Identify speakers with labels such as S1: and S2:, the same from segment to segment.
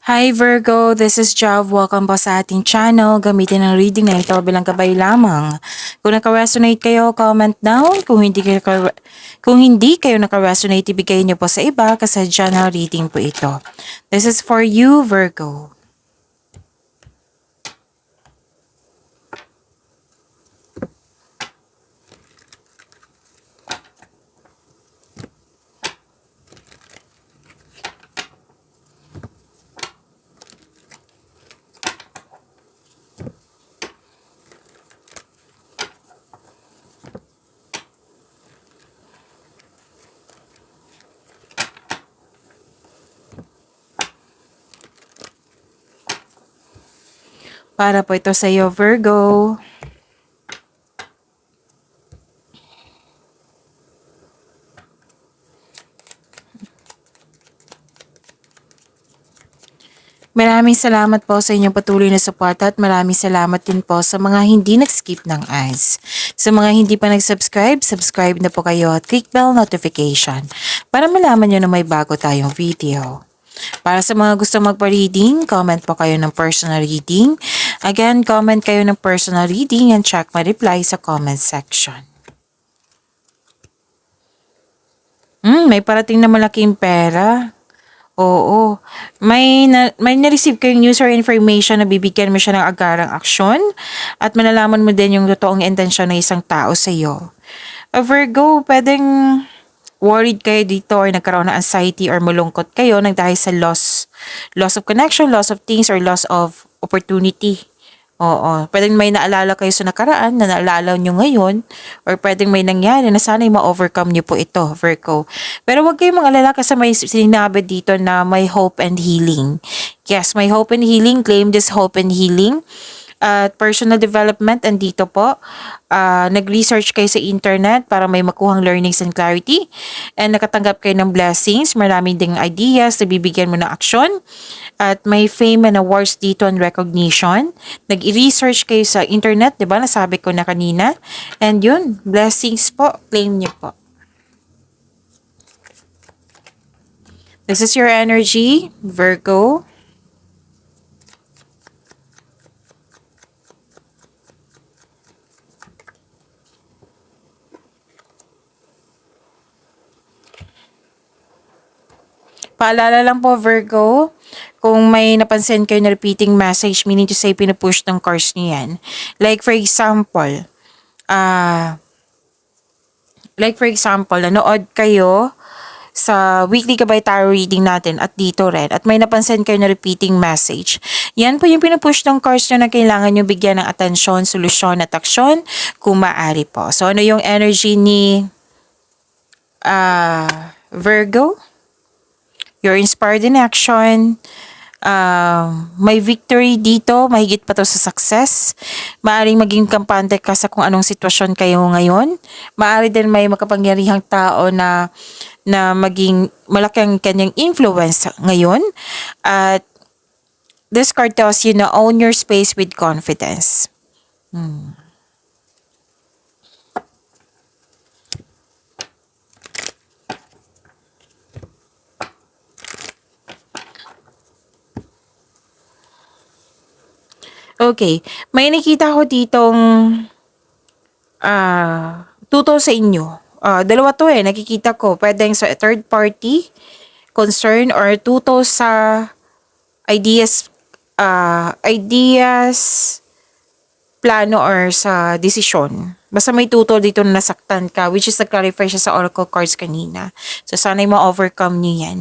S1: Hi Virgo, this is Jav. Welcome po sa ating channel. Gamitin ang reading na ito bilang gabay lamang. Kung naka-resonate kayo, comment down. Kung hindi kayo naka-resonate, ibigay niyo po sa iba kasi general reading po ito. This is for you, Virgo. Para po ito sa iyo, Virgo. Maraming salamat po sa inyong patuloy na suporta at maraming salamat din po sa mga hindi nag-skip ng ads. Sa mga hindi pa nag-subscribe, subscribe na po kayo at click bell notification para malaman nyo na may bago tayong video. Para sa mga gusto magpa-reading, comment po kayo ng personal reading. Again, comment kayo ng personal reading and check my reply sa comment section. May parating na malaking pera. Oo. May na-receive kayong user information na bibigyan mo siya ng agarang aksyon at malalaman mo din yung totoong intensyon ng isang tao sa iyo. Virgo, pwedeng worried kayo dito or nagkaroon ng anxiety or malungkot kayo nang dahil sa loss of connection, loss of things, or loss of opportunity. Oo. Pwedeng may naalala kayo sa nakaraan na naalala nyo ngayon or pwedeng may nangyari na sana'y ma-overcome nyo po ito, Virgo. Pero huwag kayong mag-alala kasi may sinabi dito na may hope and healing. Yes, may hope and healing. Claim this hope and healing. At personal development, andito po. Nag-research kayo sa internet para may makuhang learnings and clarity. And nakatanggap kayo ng blessings. Maraming ding ideas na bibigyan mo ng aksyon. At may fame and awards dito and recognition. Nag-research kayo sa internet, di ba? Nasabi ko na kanina. And yun, blessings po. Claim niyo po. This is your energy, Virgo. Paalala lang po, Virgo, kung may napansin kayo na repeating message, meaning to say, pinupush ng cards niyo yan. Like for example, nanood kayo sa weekly gabay tarot reading natin at dito rin at may napansin kayo na repeating message. Yan po yung pinupush ng cards nyo na kailangan nyo bigyan ng atensyon, solusyon at aksyon kung maaari po. So ano yung energy ni Virgo? You're inspired in action. May victory dito, mahigit pa to sa success. Maaring maging kampante ka sa kung anong sitwasyon kayo ngayon. Maari din may makapangyarihang tao na maging malaki ang kanyang influence ngayon. At this card tells you na own your space with confidence. Okay, may nakita ko ditong tutol sa inyo. Dalawa to nakikita ko. Pwedeng sa third party concern or tutol sa ideas, plano or sa desisyon. Basta may tutol dito na nasaktan ka, which is nag-clarify siya sa oracle cards kanina. So, sana'y ma-overcome niyo yan.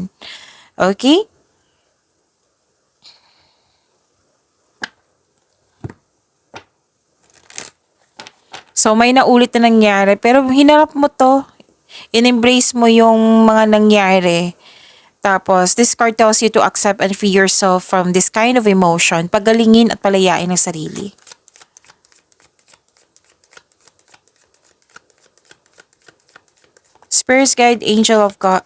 S1: Okay? So, may naulit na nangyari. Pero hinarap mo to. In-embrace mo yung mga nangyari. Tapos, this card tells you to accept and free yourself from this kind of emotion. Pagalingin at palayain ang sarili. Spirits guide, angel of God.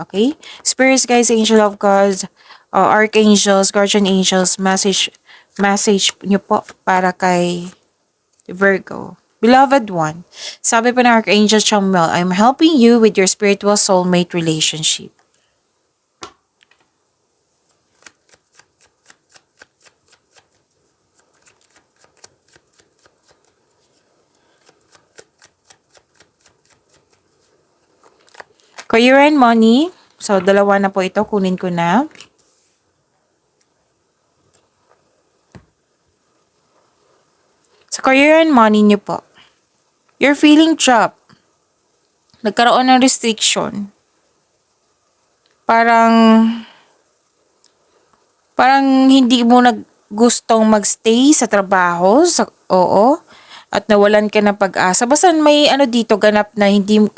S1: Okay? Spirits guides, angel of God, archangels, guardian angels, message nyo po para kay Virgo. Beloved one, sabi pa ng Archangel Chamuel, I'm helping you with your spiritual soulmate relationship. Career and money. So, dalawa na po ito. Kunin ko na. Sa career and money niyo po. You're feeling trapped. Nagkaroon ng restriction. Parang hindi mo gustong magstay sa trabaho. Oo. At nawalan ka ng pag-asa. Basta may dito ganap na hindi mo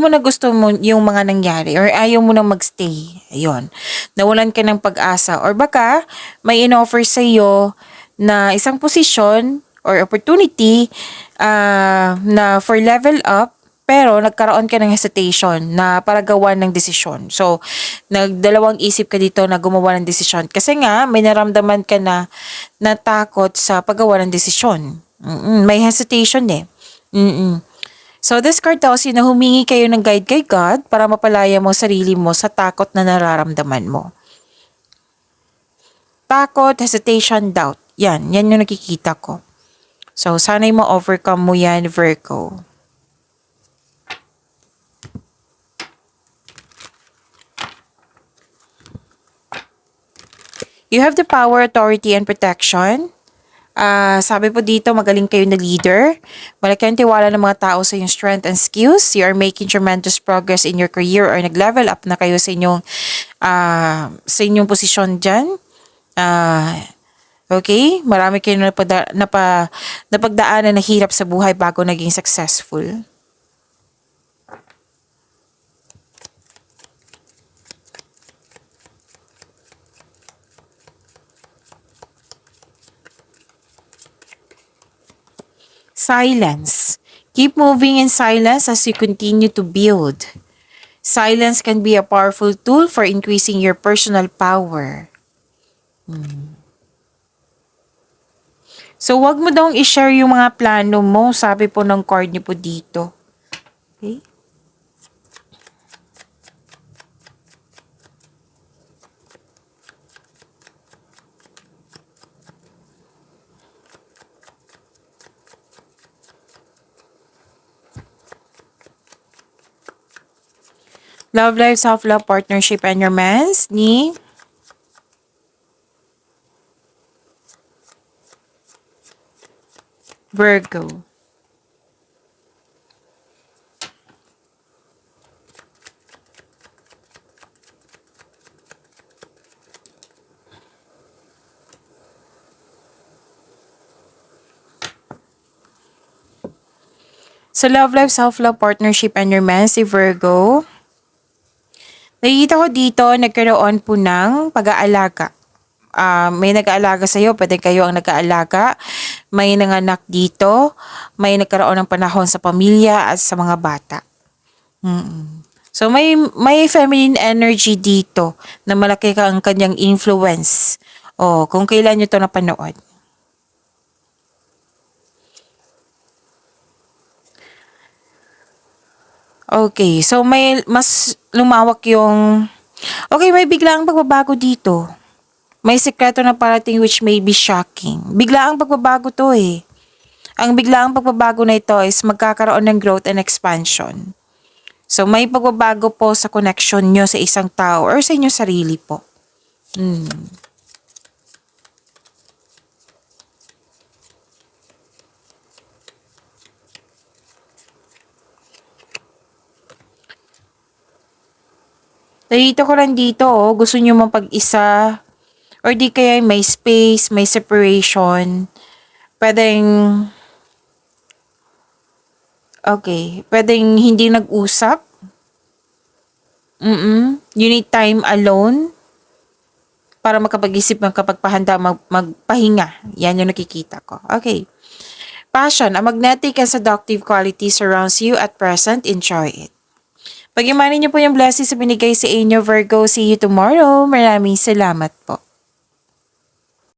S1: na gusto mo yung mga nangyari or ayaw mo nang magstay. Ayun. Nawalan ka ng pag-asa. Or baka may in-offer sa iyo na isang posisyon or opportunity na for level up, pero nagkaroon ka ng hesitation na para gawa ng desisyon. So, nagdalawang isip ka dito na gumawa ng desisyon. Kasi nga, may naramdaman ka na natakot sa paggawa ng desisyon. May hesitation eh. So, this card tells you na humingi kayo ng guide kay God para mapalaya mo sarili mo sa takot na nararamdaman mo. Takot, hesitation, doubt. Yan yung nakikita ko. So, sana'y ma-overcome mo yan, Virgo. You have the power, authority, and protection. Sabi po dito, magaling kayo na leader. Malaki ang tiwala ng mga tao sa inyong strength and skills. You are making tremendous progress in your career or nag-level up na kayo sa inyong posisyon dyan. Okay? Marami kayo napagdaanan na hirap sa buhay bago naging successful. Silence. Keep moving in silence as you continue to build. Silence can be a powerful tool for increasing your personal power. So, wag mo daw i-share yung mga plano mo. Sabi po ng card niyo po dito. Okay? Love life, self-love, partnership, and romance ni Virgo. Sa love life, self-love, partnership, and romance si Virgo, nakikita ko dito, nagkaroon po ng pag-aalaga. May nag-aalaga sa'yo, pwede kayo ang nag-aalaga. May nanganak dito, may nagkaroon ng panahon sa pamilya at sa mga bata. So, may feminine energy dito na malaki ka ang kanyang influence. Kung kailan nyo ito napanood. Okay, so may mas lumawak yung... Okay, may biglaang pagbabago dito. May sekreto na parating which may be shocking. Biglaang pagbabago to eh. Ang biglaang pagbabago na ito is magkakaroon ng growth and expansion. So may pagbabago po sa connection nyo sa isang tao or sa inyong sarili po. Dito ko lang dito, gusto nyo mapag-isa, or di kaya may space, may separation, pwedeng hindi nag-usap. You need time alone para makapag-isip, makapagpahanda, magpahinga. Yan yung nakikita ko. Okay. Passion, a magnetic and seductive quality surrounds you at present. Enjoy it. Pag-imanin niyo po yung blessings na binigay sa inyo, Virgo. See you tomorrow. Maraming salamat po.